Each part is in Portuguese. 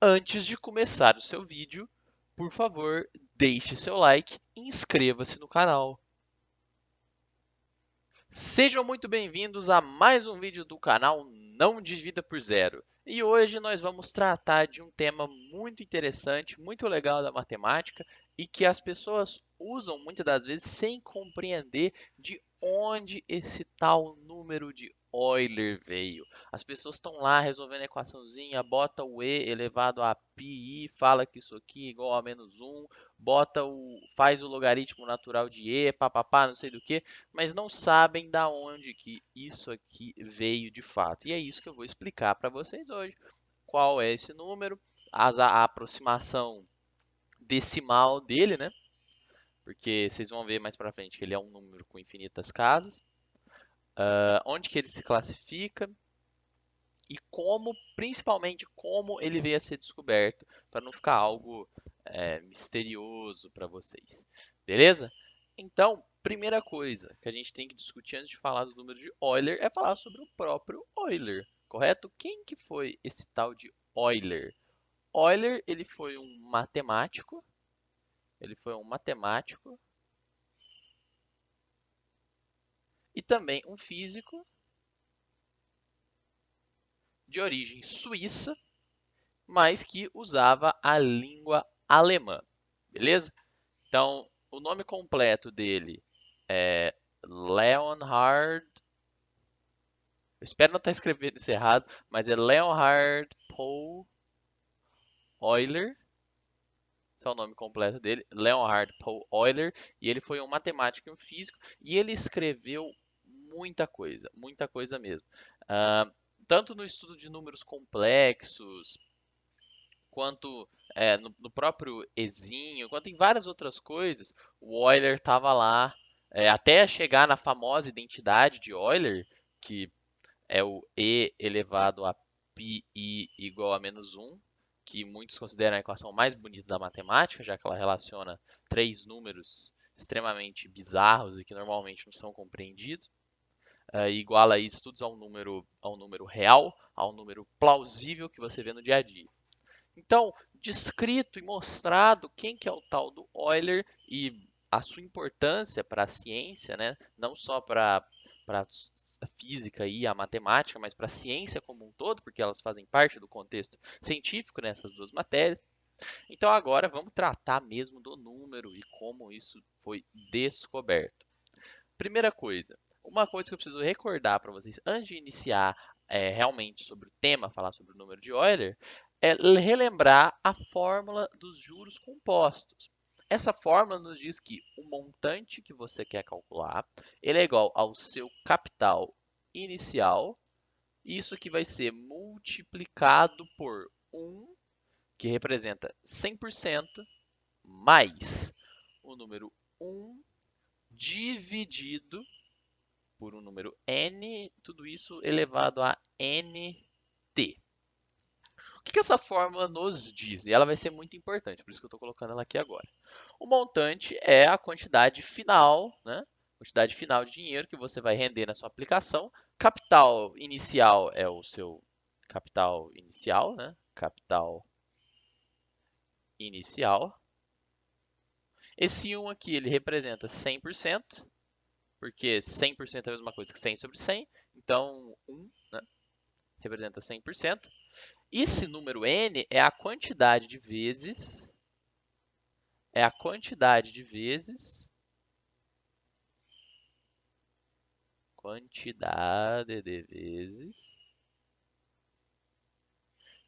Antes de começar o seu vídeo, por favor, deixe seu like e inscreva-se no canal. Sejam muito bem-vindos a mais um vídeo do canal Não Divida por Zero. E hoje nós vamos tratar de um tema muito interessante, muito legal da matemática e que as pessoas usam muitas das vezes sem compreender de onde esse tal número de Euler veio. As pessoas estão lá resolvendo a equaçãozinha, bota o e elevado a πi, fala que isso aqui é igual a menos 1, faz o logaritmo natural de e, papapá, não sei do que, mas não sabem da onde que isso aqui veio de fato. E é isso que eu vou explicar para vocês hoje. Qual é esse número, a aproximação decimal dele, né? Porque vocês vão ver mais para frente que ele é um número com infinitas casas. Onde que ele se classifica e como, principalmente, como ele veio a ser descoberto, para não ficar algo misterioso para vocês. Beleza? Então, primeira coisa que a gente tem que discutir antes de falar dos números de Euler é falar sobre o próprio Euler, correto? Quem que foi esse tal de Euler? Euler, ele foi um matemático e também um físico de origem suíça, mas que usava a língua alemã, beleza? Então, o nome completo dele é Leonhard. Eu espero não estar escrevendo isso errado, mas é Leonhard Paul Euler. Esse é o nome completo dele, Leonhard Paul Euler, e ele foi um matemático e um físico, e ele escreveu muita coisa mesmo. Uh, Tanto no estudo de números complexos, quanto no próprio exinho, quanto em várias outras coisas, o Euler estava lá, até chegar na famosa identidade de Euler, que é o e elevado a πi igual a menos 1, que muitos consideram a equação mais bonita da matemática, já que ela relaciona três números extremamente bizarros e que normalmente não são compreendidos, e iguala estudos a um número real, a um número plausível que você vê no dia a dia. Então, descrito e mostrado quem que é o tal do Euler e a sua importância para a ciência, né? Não só para a física e a matemática, mas para a ciência como um todo, porque elas fazem parte do contexto científico nessas duas matérias. Então agora vamos tratar mesmo do número e como isso foi descoberto. Primeira coisa, uma coisa que eu preciso recordar para vocês antes de iniciar realmente sobre o tema, falar sobre o número de Euler, é relembrar a fórmula dos juros compostos. Essa fórmula nos diz que o montante que você quer calcular, ele é igual ao seu capital inicial, isso que vai ser multiplicado por 1, que representa 100%, mais o número 1 dividido por um número n, tudo isso elevado a nt. O que essa fórmula nos diz? E ela vai ser muito importante, por isso que eu estou colocando ela aqui agora. O montante é a quantidade final, né? Quantidade final de dinheiro que você vai render na sua aplicação. Capital inicial é o seu capital inicial, né? Capital inicial. Esse 1 aqui, ele representa 100%, porque 100% é a mesma coisa que 100 sobre 100. Então, 1, né, representa 100%. Esse número n é a quantidade de vezes, quantidade de vezes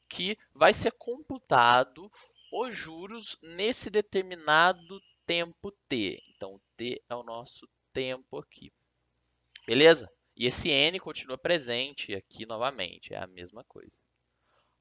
que vai ser computado os juros nesse determinado tempo t. Então, t é o nosso tempo aqui. Beleza? E esse n continua presente aqui novamente, é a mesma coisa.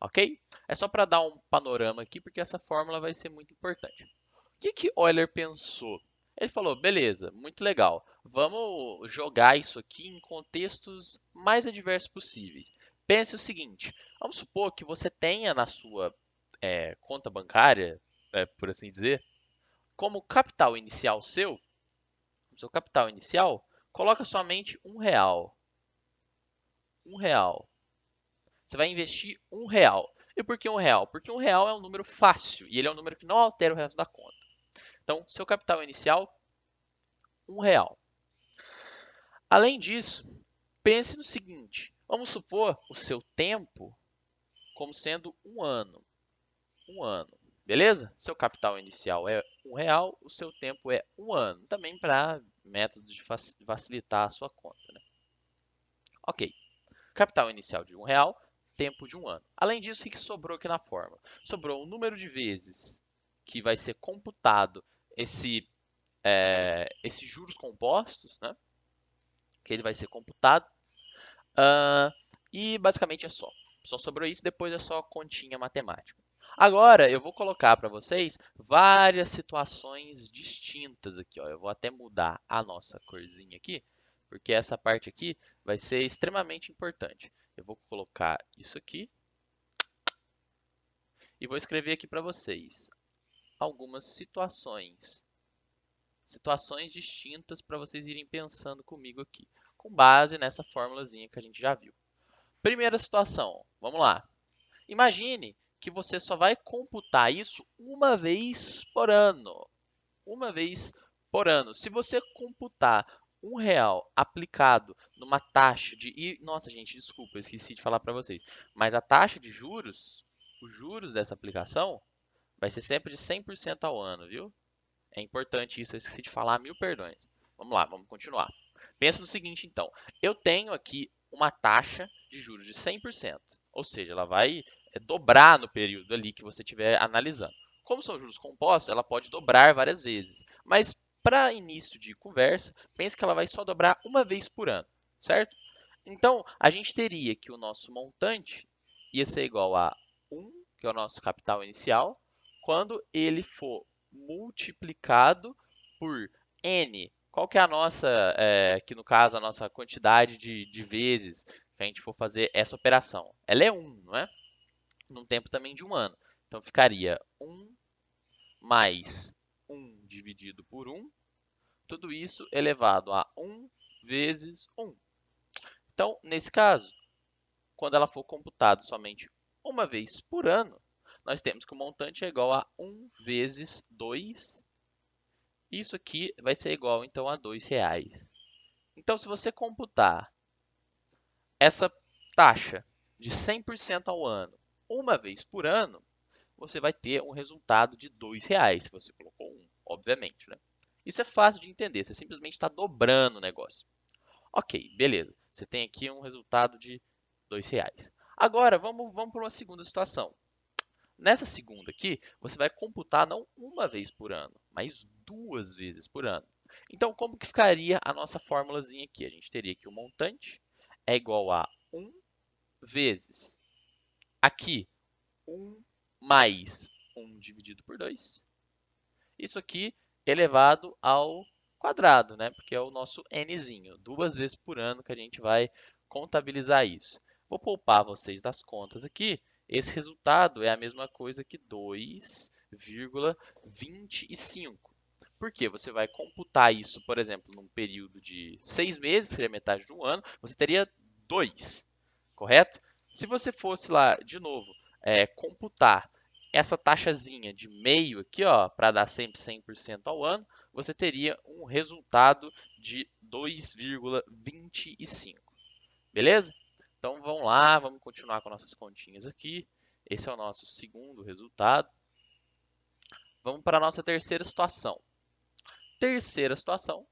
Ok? É só para dar um panorama aqui, porque essa fórmula vai ser muito importante. O que Euler pensou? Ele falou, beleza, muito legal. Vamos jogar isso aqui em contextos mais adversos possíveis. Pense o seguinte, vamos supor que você tenha na sua conta bancária, por assim dizer, como capital inicial seu capital inicial, coloca somente R$ 1. R$ 1. Você vai investir R$ 1. E por que R$1? Porque R$1 é um número fácil e ele é um número que não altera o resto da conta. Então, seu capital inicial, R$1. Além disso, pense no seguinte, vamos supor o seu tempo como sendo um ano. Um ano, beleza? Seu capital inicial é R$1, o seu tempo é um ano. Também para métodos de facilitar a sua conta, né? Ok, capital inicial de R$1, tempo de um ano. Além disso, o que sobrou aqui na fórmula? Sobrou o número de vezes que vai ser computado esses juros compostos, né? Que ele vai ser computado. E basicamente é só. Só sobrou isso, depois é só continha matemática. Agora eu vou colocar para vocês várias situações distintas aqui. Ó. Eu vou até mudar a nossa corzinha aqui, porque essa parte aqui vai ser extremamente importante. Eu vou colocar isso aqui e vou escrever aqui para vocês algumas situações distintas para vocês irem pensando comigo aqui, com base nessa formulazinha que a gente já viu. Primeira situação, vamos lá. Imagine que você só vai computar isso uma vez por ano. Uma vez por ano. Se você computar R$1 aplicado numa taxa de... Nossa, gente, desculpa, eu esqueci de falar para vocês. Mas a taxa de juros, os juros dessa aplicação, vai ser sempre de 100% ao ano, viu? É importante isso, eu esqueci de falar, mil perdões. Vamos lá, vamos continuar. Pensa no seguinte, então. Eu tenho aqui uma taxa de juros de 100%, ou seja, ela vai dobrar no período ali que você estiver analisando. Como são juros compostos, ela pode dobrar várias vezes, mas para início de conversa, pense que ela vai só dobrar uma vez por ano, certo? Então, a gente teria que o nosso montante ia ser igual a 1, que é o nosso capital inicial, quando ele for multiplicado por n. Qual que é a nossa, que no caso, a nossa quantidade de vezes que a gente for fazer essa operação? Ela é 1, não é? Num tempo também de um ano. Então, ficaria 1 mais 1 dividido por 1, tudo isso elevado a 1 vezes 1. Então, nesse caso, quando ela for computada somente uma vez por ano, nós temos que o montante é igual a 1 vezes 2. Isso aqui vai ser igual, então, a R$2. Então, se você computar essa taxa de 100% ao ano uma vez por ano, você vai ter um resultado de R$2, se você colocou 1, obviamente, né? Isso é fácil de entender, você simplesmente está dobrando o negócio. Ok, beleza. Você tem aqui um resultado de R$2. Agora, vamos para uma segunda situação. Nessa segunda aqui, você vai computar não uma vez por ano, mas 2 vezes por ano. Então, como que ficaria a nossa formulazinha aqui? A gente teria que o montante é igual a 1 vezes, aqui, 1 mais 1 dividido por 2. Isso aqui elevado ao quadrado, né? Porque é o nosso nzinho. 2 vezes por ano que a gente vai contabilizar isso. Vou poupar vocês das contas aqui. Esse resultado é a mesma coisa que 2,25. Por quê? Você vai computar isso, por exemplo, num período de 6 meses, que seria metade de um ano, você teria 2, correto? Se você fosse lá, de novo, computar essa taxazinha de meio aqui, ó, para dar sempre 100% ao ano, você teria um resultado de 2,25. Beleza? Então vamos lá, vamos continuar com nossas continhas aqui. Esse é o nosso segundo resultado. Vamos para a nossa terceira situação. Terceira situação,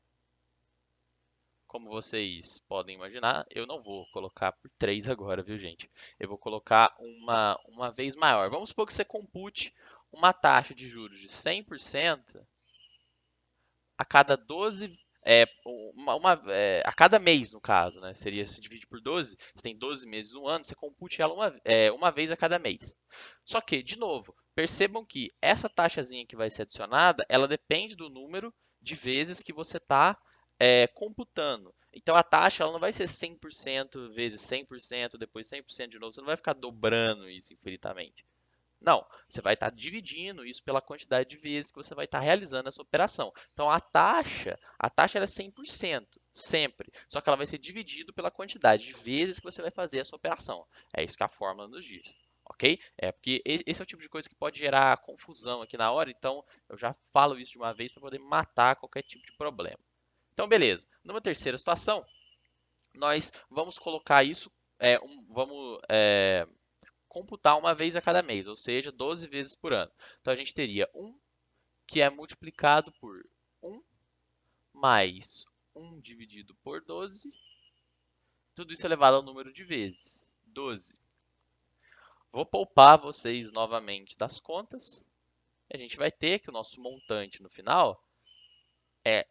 como vocês podem imaginar, eu não vou colocar por 3 agora, viu, gente? Eu vou colocar uma vez maior. Vamos supor que você compute uma taxa de juros de 100% a cada 12, a cada mês, no caso, né? Seria, se divide por 12, você tem 12 meses no ano, você compute ela uma vez a cada mês. Só que, de novo, percebam que essa taxazinha que vai ser adicionada, ela depende do número de vezes que você está computando. Então, a taxa ela não vai ser 100% vezes 100%, depois 100% de novo. Você não vai ficar dobrando isso infinitamente. Não, você vai estar dividindo isso pela quantidade de vezes que você vai estar realizando essa operação. Então a taxa ela é 100%, sempre. Só que ela vai ser dividida pela quantidade de vezes que você vai fazer essa operação. É isso que a fórmula nos diz, ok? Porque esse é o tipo de coisa que pode gerar confusão aqui na hora, então eu já falo isso de uma vez para poder matar qualquer tipo de problema. Então, beleza. Numa terceira situação, nós vamos colocar isso, vamos computar uma vez a cada mês, ou seja, 12 vezes por ano. Então, a gente teria 1, que é multiplicado por 1, mais 1 dividido por 12, tudo isso elevado ao número de vezes, 12. Vou poupar vocês novamente das contas. A gente vai ter que o nosso montante no final é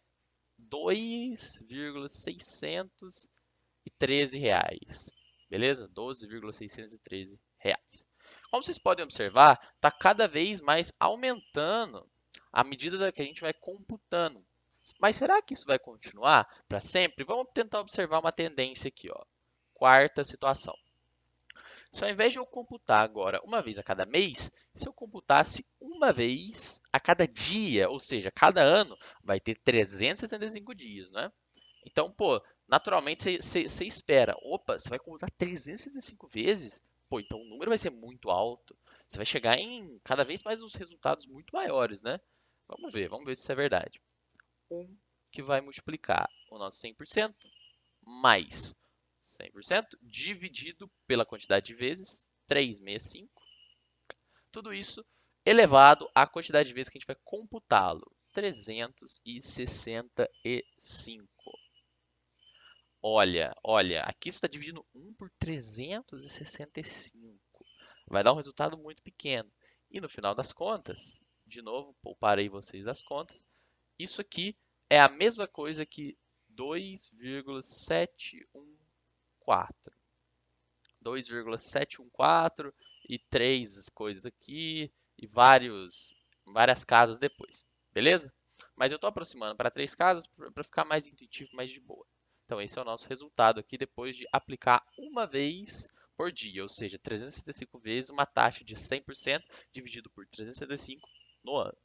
2,613 reais. Beleza? 12,613 reais. Como vocês podem observar, está cada vez mais aumentando à medida que a gente vai computando. Mas será que isso vai continuar para sempre? Vamos tentar observar uma tendência aqui, ó. Quarta situação. Se ao invés de eu computar agora uma vez a cada mês, se eu computasse uma vez a cada dia, ou seja, cada ano vai ter 365 dias, né? Então, pô, naturalmente você espera, opa, você vai computar 365 vezes? Pô, então o número vai ser muito alto. Você vai chegar em cada vez mais uns resultados muito maiores, né? Vamos ver se isso é verdade. 1 que vai multiplicar o nosso 100% mais 100% dividido pela quantidade de vezes, 365. Tudo isso elevado à quantidade de vezes que a gente vai computá-lo, 365. Olha, aqui você está dividindo 1 por 365. Vai dar um resultado muito pequeno. E no final das contas, de novo, pouparei vocês das contas, isso aqui é a mesma coisa que 2,714. 2,714 e 3 coisas aqui e várias casas depois, beleza? Mas eu estou aproximando para 3 casas para ficar mais intuitivo, mais de boa. Então esse é o nosso resultado aqui depois de aplicar uma vez por dia, ou seja, 365 vezes uma taxa de 100% dividido por 365 no ano,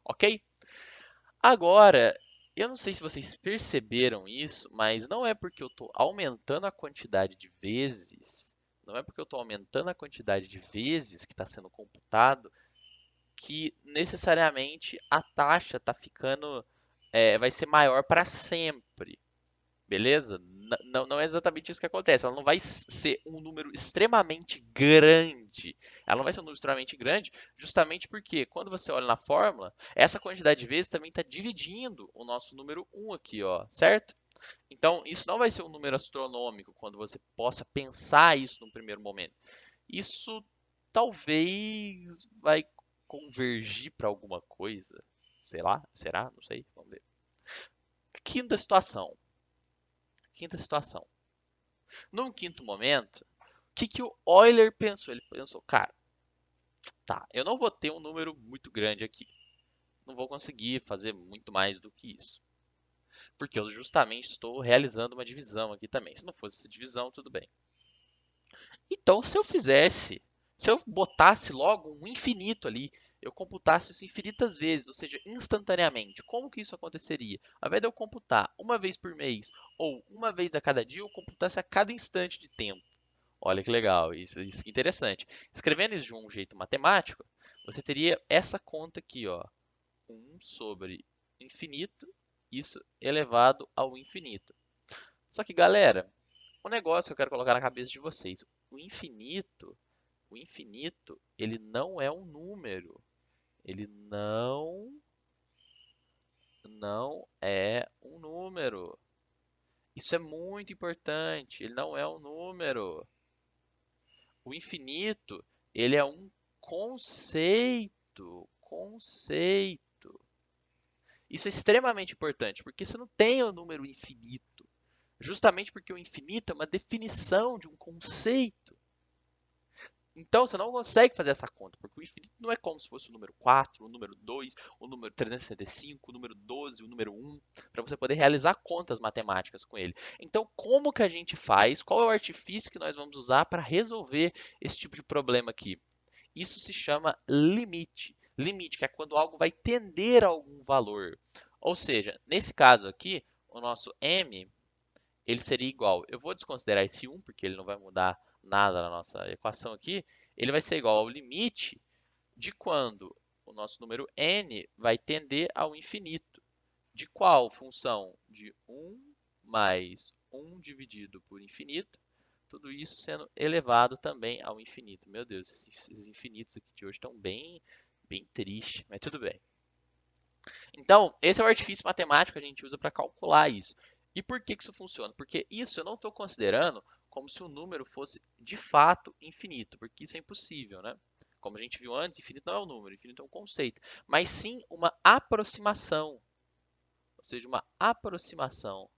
ok? Agora, eu não sei se vocês perceberam isso, mas não é porque eu estou aumentando a quantidade de vezes, não é porque eu estou aumentando a quantidade de vezes que está sendo computado, que necessariamente a taxa está ficando, vai ser maior para sempre. Beleza? Não é exatamente isso que acontece. Ela não vai ser um número extremamente grande. Ela não vai ser um número extremamente grande, justamente porque quando você olha na fórmula, essa quantidade de vezes também está dividindo o nosso número 1 aqui, ó, certo? Então, isso não vai ser um número astronômico quando você possa pensar isso num primeiro momento. Isso talvez vai convergir para alguma coisa. Sei lá, será? Não sei. Vamos ver. Quinta situação. Quinta situação. Num quinto momento, o que o Euler pensou? Ele pensou, cara, tá, eu não vou ter um número muito grande aqui. Não vou conseguir fazer muito mais do que isso. Porque eu justamente estou realizando uma divisão aqui também. Se não fosse essa divisão, tudo bem. Então, se eu botasse logo um infinito ali, eu computasse isso infinitas vezes, ou seja, instantaneamente, como que isso aconteceria? Ao invés de eu computar uma vez por mês ou uma vez a cada dia, eu computasse a cada instante de tempo. Olha que legal, isso que é interessante. Escrevendo isso de um jeito matemático, você teria essa conta aqui, ó, 1 sobre infinito, isso elevado ao infinito. Só que, galera, o negócio que eu quero colocar na cabeça de vocês, o infinito, ele não é um número. Ele não é um número. Isso é muito importante. Ele não é um número. O infinito, ele é um conceito. Isso é extremamente importante, porque você não tem o número infinito. Justamente porque o infinito é uma definição de um conceito. Então você não consegue fazer essa conta, porque o infinito não é como se fosse o número 4, o número 2, o número 365, o número 12, o número 1, para você poder realizar contas matemáticas com ele. Então, como que a gente faz? Qual é o artifício que nós vamos usar para resolver esse tipo de problema aqui? Isso se chama limite. Limite, que é quando algo vai tender a algum valor. Ou seja, nesse caso aqui, o nosso m, ele seria igual. Eu vou desconsiderar esse 1, porque ele não vai mudar nada na nossa equação aqui. ele vai ser igual ao limite de quando o nosso número n vai tender ao infinito. De qual função? De 1 mais 1 dividido por infinito, tudo isso sendo elevado também ao infinito. Meu Deus, esses infinitos aqui de hoje estão bem tristes, mas tudo bem. Então, esse é o artifício matemático que a gente usa para calcular isso. E por que isso funciona? Porque isso eu não estou considerando como se o número fosse de fato infinito, porque isso é impossível, né? Como a gente viu antes, infinito não é um número, infinito é um conceito, mas sim uma aproximação, ou seja, uma aproximação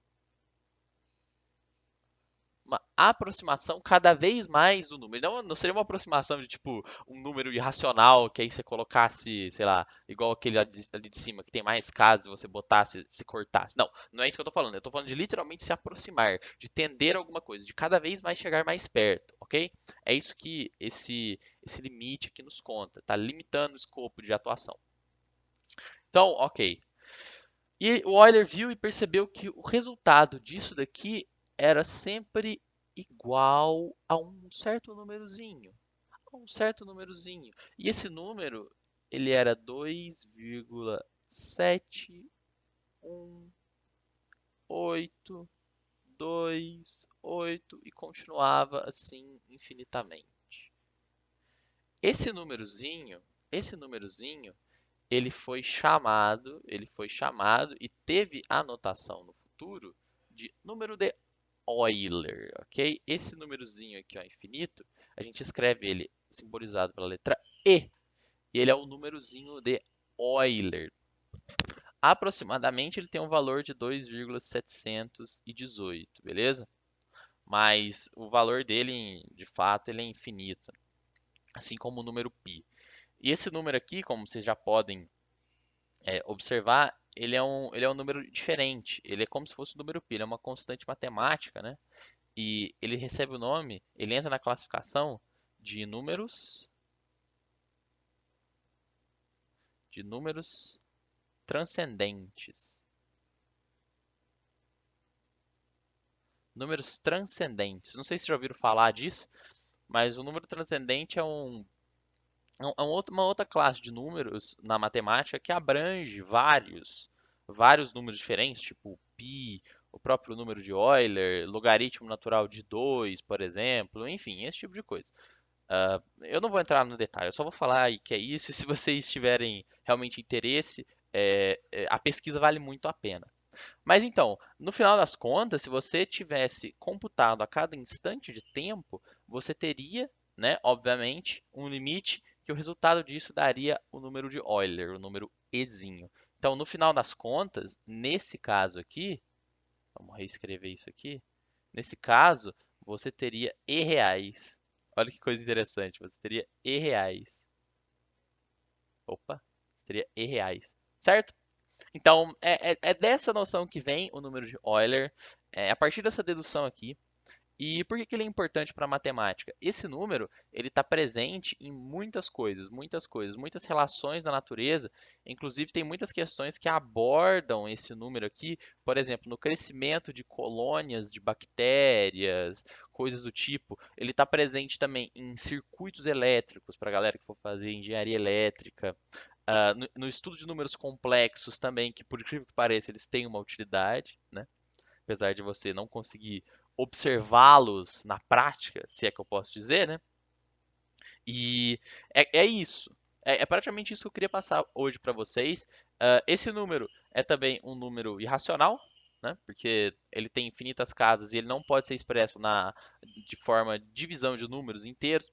cada vez mais do número. Não seria uma aproximação de tipo um número irracional que aí você colocasse, sei lá, igual aquele ali de cima que tem mais casas, você botasse, se cortasse. Não é isso que eu tô falando. Eu tô falando de literalmente se aproximar, de tender a alguma coisa, de cada vez mais chegar mais perto, ok? É isso que esse limite aqui nos conta, tá limitando o escopo de atuação. Então, ok. E o Euler viu e percebeu que o resultado disso daqui era sempre igual a um certo númerozinho, E esse número, ele era 2,71828 e continuava assim infinitamente. Esse númerozinho, esse númerozinho ele foi chamado e teve a notação no futuro de número de Euler, ok? Esse númerozinho aqui, ó, infinito, a gente escreve ele simbolizado pela letra E, e ele é o númerozinho de Euler. Aproximadamente ele tem um valor de 2,718, beleza? Mas o valor dele, de fato, ele é infinito, assim como o número π. E esse número aqui, como vocês já podem observar, ele é um número diferente. Ele é como se fosse o número π, ele é uma constante matemática, né? E ele recebe o nome, ele entra na classificação de números transcendentes. Números transcendentes. Não sei se já ouviram falar disso, mas o número transcendente uma outra classe de números na matemática que abrange vários números diferentes, tipo π, o próprio número de Euler, logaritmo natural de 2, por exemplo, enfim, esse tipo de coisa. Eu não vou entrar no detalhe, eu só vou falar aí que é isso, e se vocês tiverem realmente interesse, a pesquisa vale muito a pena. Mas então, no final das contas, se você tivesse computado a cada instante de tempo, você teria, né, obviamente, um limite que o resultado disso daria o número de Euler, o número ezinho. Então, no final das contas, nesse caso aqui, vamos reescrever isso aqui. Nesse caso, você teria E reais. Olha que coisa interessante, você teria E reais. Opa, você teria E reais, certo? Então, é dessa noção que vem o número de Euler, a partir dessa dedução aqui. E por que que ele é importante para a matemática? Esse número ele está presente em muitas relações da natureza. Inclusive, tem muitas questões que abordam esse número aqui, por exemplo, no crescimento de colônias de bactérias, coisas do tipo. Ele está presente também em circuitos elétricos, para a galera que for fazer engenharia elétrica. No estudo de números complexos também, que por incrível que pareça, eles têm uma utilidade, né? Apesar de você não conseguir observá-los na prática, se é que eu posso dizer, né? E é isso. É praticamente isso que eu queria passar hoje para vocês. Esse número é também um número irracional, né? Porque ele tem infinitas casas e ele não pode ser expresso de forma de divisão de números inteiros.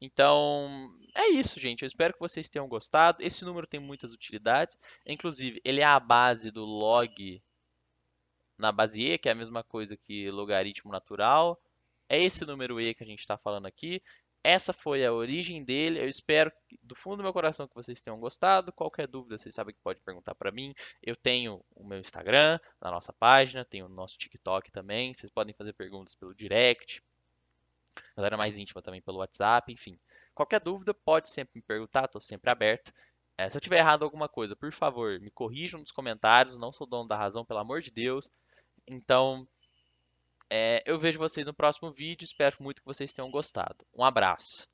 Então, é isso, gente. Eu espero que vocês tenham gostado. Esse número tem muitas utilidades. Inclusive, ele é a base do log na base E, que é a mesma coisa que logaritmo natural. É esse número E que a gente está falando aqui. Essa foi a origem dele. Eu espero do fundo do meu coração que vocês tenham gostado. Qualquer dúvida, vocês sabem que pode perguntar para mim. Eu tenho o meu Instagram na nossa página, tenho o nosso TikTok também. Vocês podem fazer perguntas pelo direct. Galera mais íntima também pelo WhatsApp, enfim. Qualquer dúvida pode sempre me perguntar, estou sempre aberto. Se eu tiver errado alguma coisa, por favor, me corrijam nos comentários. Não sou dono da razão, pelo amor de Deus. Então, eu vejo vocês no próximo vídeo. Espero muito que vocês tenham gostado. Um abraço.